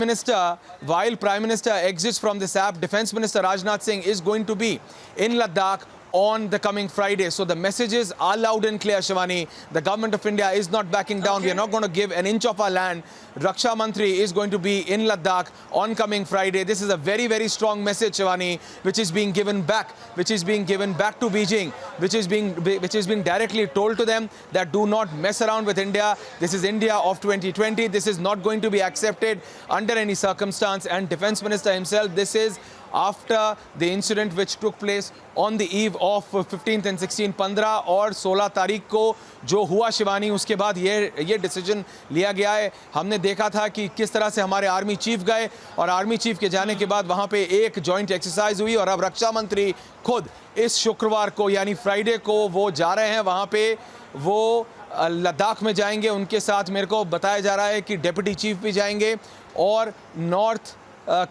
Prime Minister exits from this app, Defense Minister Rajnath Singh is going to be in Ladakh on the coming Friday. So the messages are loud and clear, Shivani. The government of India is not backing down. We are not going to give an inch of our land. Raksha Mantri is going to be in Ladakh on coming Friday. This is a very, very strong message, Shivani, which is being given back to Beijing, which is being directly told to them that do not mess around with India. This is India of 2020. This is not going to be accepted under any circumstance. And Defense Minister himself, this is after the incident which took place on the eve of 15th and 16th, 15 और 16 तारीख को जो हुआ, शिवानी, उसके बाद ये decision लिया गया है। हमने देखा था कि किस तरह से हमारे आर्मी चीफ गए और आर्मी चीफ के जाने के बाद वहाँ पे एक जॉइंट एक्सरसाइज हुई और अब रक्षा मंत्री खुद इस शुक्रवार को यानी फ्राइडे को वो जा रहे हैं वहाँ पे, वो लद्दाख में जाएंगे। उनके साथ मेरे को बताया जा रहा है कि डिप्टी चीफ भी जाएंगे और नॉर्थ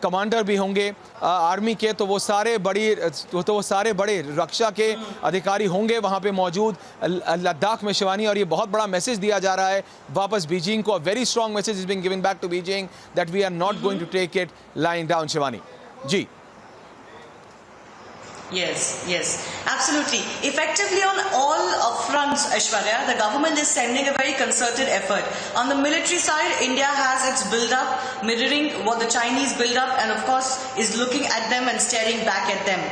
कमांडर भी होंगे आर्मी के। तो वो सारे बड़े रक्षा के अधिकारी होंगे वहाँ पे मौजूद लद्दाख में, शिवानी। और ये बहुत बड़ा मैसेज दिया जा रहा है वापस बीजिंग को। Very strong message is being given back to Beijing that we are not going to take it lying down, Shivani ji. Yes, absolutely. Effectively on all fronts, Aishwarya, the government is sending a very concerted effort. On the military side, India has its build-up, mirroring what the Chinese build-up, and of course is looking at them and staring back at them.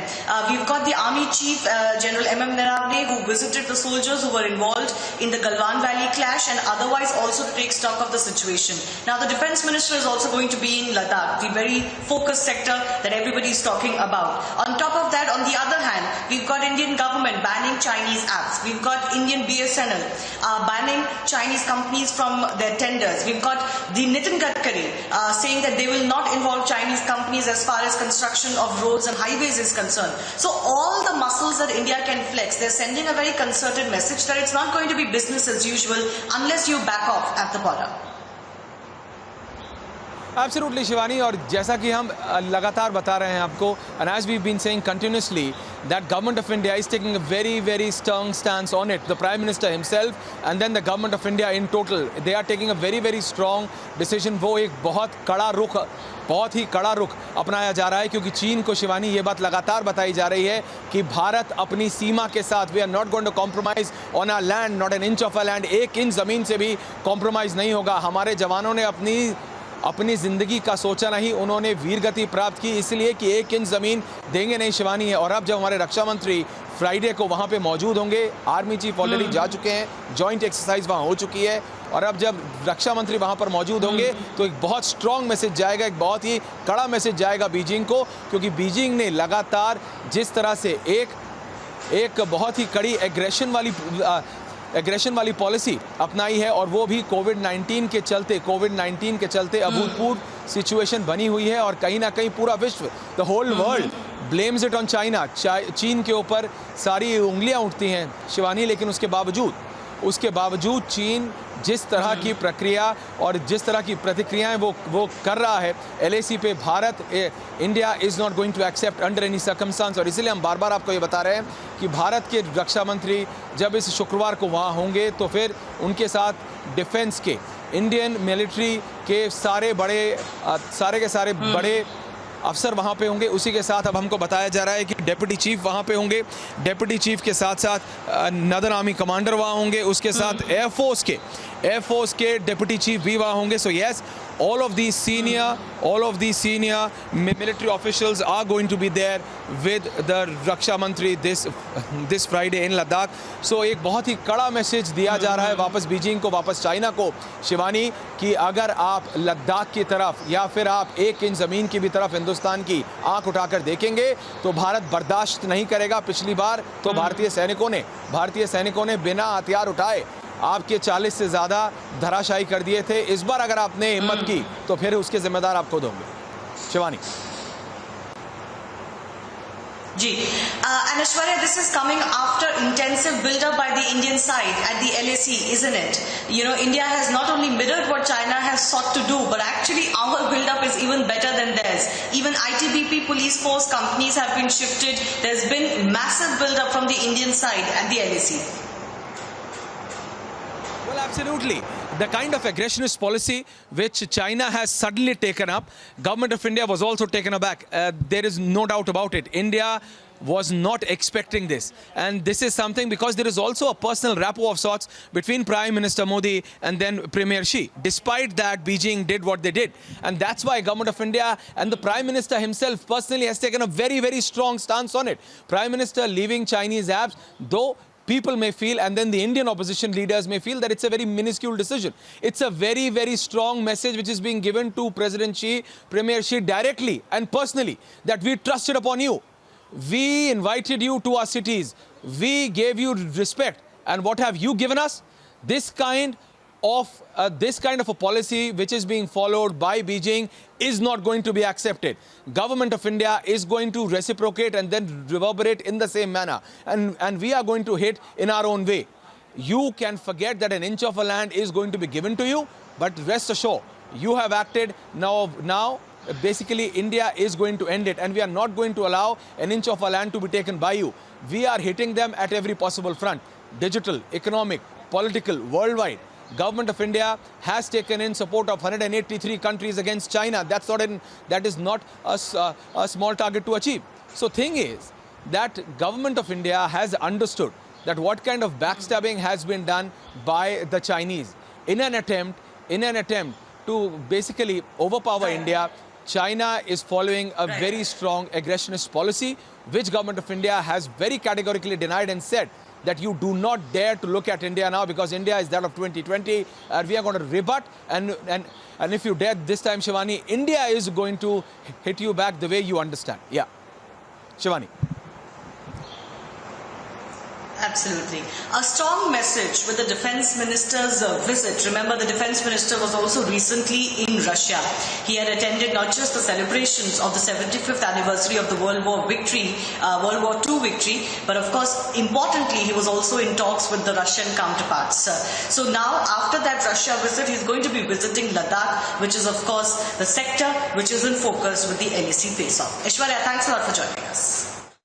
We've got the Army Chief, General M.M. Naravne, who visited the soldiers who were involved in the Galwan Valley clash and otherwise also to take stock of the situation. Now, the Defence Minister is also going to be in Ladakh, the very focused sector that everybody is talking about. On top of that, on the other hand, we've got Indian government banning Chinese apps. We've got Indian BSNL banning Chinese companies from their tenders. We've got the Nitin Gadkari saying that they will not involve Chinese companies as far as construction of roads and highways is concerned. So all the muscles that India can flex, they're sending a very concerted message that it's not going to be business as usual unless you back off at the border. Absolutely, Shivani. और जैसा कि हम लगातार बता रहे हैं आपको, and as we've been saying continuously, that government of India is taking a very, very strong stance on it. The Prime Minister himself and then the government of India in total, they are taking a very, very strong decision. वो एक बहुत ही कड़ा रुख अपनाया जा रहा है क्योंकि चीन को, शिवानी, ये बात लगातार बताई जा रही है कि भारत अपनी सीमा के साथ, we are not going to compromise on our land, not an inch of our land. एक इंच ज़मीन से भी कॉम्प्रोमाइज़ नहीं होगा। हमारे जवानों ने अपनी ज़िंदगी का सोचा नहीं, उन्होंने वीरगति प्राप्त की इसलिए कि एक इंच ज़मीन देंगे नहीं, शिवानी है। और अब जब हमारे रक्षा मंत्री फ्राइडे को वहाँ पे मौजूद होंगे, आर्मी चीफ ऑलरेडी जा चुके हैं, जॉइंट एक्सरसाइज वहाँ हो चुकी है, और अब जब रक्षा मंत्री वहाँ पर मौजूद होंगे तो एक बहुत स्ट्रॉन्ग मैसेज जाएगा, एक बहुत ही कड़ा मैसेज जाएगा बीजिंग को। क्योंकि बीजिंग ने लगातार जिस तरह से एक बहुत ही कड़ी एग्रेशन वाली पॉलिसी अपनाई है, और वो भी कोविड-19 के चलते अभूतपूर्व सिचुएशन बनी हुई है। और कहीं ना कहीं पूरा विश्व, the whole world blames it on China, चीन के ऊपर सारी उंगलियां उठती हैं, शिवानी। लेकिन उसके बावजूद चीन जिस तरह की प्रक्रिया और जिस तरह की प्रतिक्रियाएं वो कर रहा है LAC पे, India is not going to accept under any circumstance. और इसीलिए हम बार बार आपको ये बता रहे हैं कि भारत के रक्षा मंत्री जब इस शुक्रवार को वहाँ होंगे तो फिर उनके साथ डिफेंस के, इंडियन मिलिट्री के सारे के सारे बड़े अफसर वहाँ पे होंगे। उसी के साथ अब हमको बताया जा रहा है कि डिप्टी चीफ वहाँ पे होंगे, डिप्टी चीफ के साथ साथ नदर आर्मी कमांडर वहाँ होंगे, उसके साथ एयरफोर्स के डिप्टी चीफ भी वहाँ होंगे। So yes, all of these senior military officials are going to be there with the Raksha Mantri this Friday in Ladakh. So एक बहुत ही कड़ा मैसेज दिया जा रहा है वापस बीजिंग को, वापस चाइना को, शिवानी, कि अगर आप लद्दाख की तरफ या फिर आप एक इंच ज़मीन की भी तरफ हिंदुस्तान की आंख उठाकर देखेंगे तो भारत बर्दाश्त नहीं करेगा। पिछली बार तो भारतीय सैनिकों ने बिना हथियार उठाए आपके 40 से ज़्यादा धराशायी कर दिए थे। इस बार अगर आपने हिम्मत की तो फिर उसके जिम्मेदार आप खुद होंगे, शिवानी जी। And Aishwarya, this is coming after intensive build-up by the Indian side at the LAC, isn't it? You know, India has not only mirrored what China has sought to do, but actually our build-up is even better than theirs. Even ITBP police force companies have been shifted. There's been massive build-up from the Indian side at the LAC. Well, absolutely. the kind of aggressionist policy which China has suddenly taken up, government of India was also taken aback. There is no doubt about it. India was not expecting this, and this is something because there is also a personal rapport of sorts between Prime Minister Modi and then Premier Xi. Despite that, Beijing did what they did, and that's why government of India and the Prime Minister himself personally has taken a very, very strong stance on it. Prime Minister leaving Chinese apps, though people may feel, and then the Indian opposition leaders may feel, that it's a very minuscule decision. It's a very, very strong message which is being given to President Xi, Premier Xi directly and personally, that we trusted upon you. We invited you to our cities. We gave you respect. And what have you given us? This kind of a policy which is being followed by Beijing is not going to be accepted. Government of India is going to reciprocate and then reverberate in the same manner. And we are going to hit in our own way. You can forget that an inch of a land is going to be given to you, but rest assured, you have acted now. Basically, India is going to end it, and we are not going to allow an inch of our land to be taken by you. We are hitting them at every possible front: digital, economic, political, worldwide. Government of India has taken in support of 183 countries against China. That is not a small target to achieve. So thing is that government of India has understood that what kind of backstabbing has been done by the Chinese in an attempt to basically overpower India. China is following a very strong aggressionist policy, which government of India has very categorically denied and said that you do not dare to look at India now because India is that of 2020, and we are going to rebut. And if you dare this time, Shivani, India is going to hit you back the way you understand. Yeah, Shivani. Absolutely. A strong message with the defense minister's visit. Remember, the defense minister was also recently in Russia. He had attended not just the celebrations of the 75th anniversary of the World War II victory, but of course, importantly, he was also in talks with the Russian counterparts. So now, after that Russia visit, he's going to be visiting Ladakh, which is of course the sector which is in focus with the LAC face-off. Aishwarya, thanks a lot for joining us.